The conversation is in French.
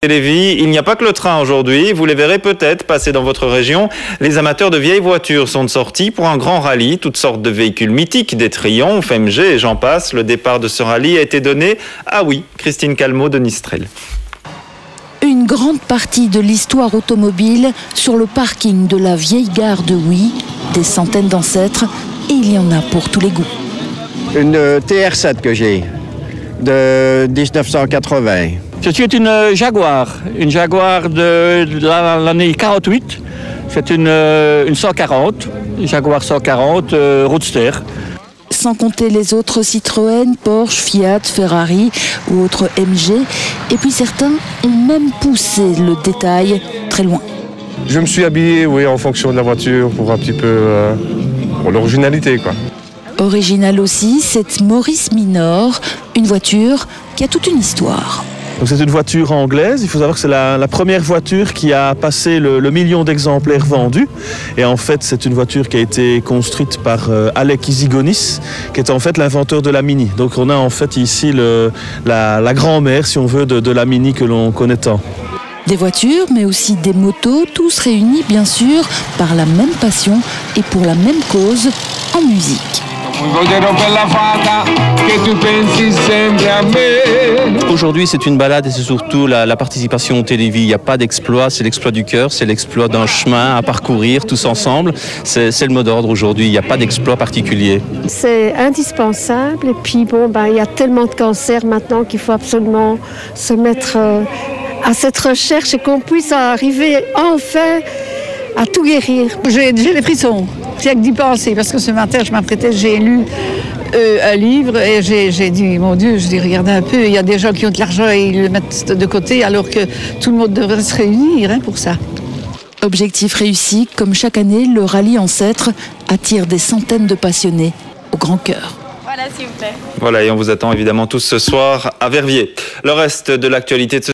Lévis, il n'y a pas que le train aujourd'hui, vous les verrez peut-être passer dans votre région. Les amateurs de vieilles voitures sont sortis pour un grand rallye, toutes sortes de véhicules mythiques, des Triumph, MG et j'en passe. Le départ de ce rallye a été donné à Christine Calmot de Nistrel. Une grande partie de l'histoire automobile sur le parking de la vieille gare de Huy, des centaines d'ancêtres, et il y en a pour tous les goûts. Une TR7 que j'ai, de 1980. Ceci est une Jaguar de l'année 48. C'est une 140, Jaguar 140 Roadster. Sans compter les autres Citroën, Porsche, Fiat, Ferrari ou autres MG. Et puis certains ont même poussé le détail très loin. Je me suis habillé en fonction de la voiture pour un petit peu pour l'originalité, quoi. Original aussi, cette Morris Minor, une voiture qui a toute une histoire. C'est une voiture anglaise, il faut savoir que c'est la première voiture qui a passé le million d'exemplaires vendus. Et en fait, c'est une voiture qui a été construite par Alec Isigonis, qui est en fait l'inventeur de la Mini. Donc on a en fait ici la grand-mère, si on veut, de la Mini que l'on connaît tant. Des voitures, mais aussi des motos, tous réunis bien sûr par la même passion et pour la même cause, en musique. Aujourd'hui, c'est une balade et c'est surtout la participation au Télévis. Il n'y a pas d'exploit, c'est l'exploit du cœur, c'est l'exploit d'un chemin à parcourir tous ensemble. C'est le mot d'ordre aujourd'hui, il n'y a pas d'exploit particulier. C'est indispensable et puis il y a tellement de cancers maintenant qu'il faut absolument se mettre à cette recherche et qu'on puisse arriver enfin à tout guérir. J'ai les frissons, rien que d'y penser, parce que ce matin, je m'apprêtais, j'ai lu un livre et j'ai dit, mon Dieu, regardez un peu, il y a des gens qui ont de l'argent et ils le mettent de côté, alors que tout le monde devrait se réunir pour ça. Objectif réussi, comme chaque année, le rallye Ancêtres attire des centaines de passionnés au grand cœur. Voilà, s'il vous plaît. Voilà, et on vous attend évidemment tous ce soir à Verviers. Le reste de l'actualité de ce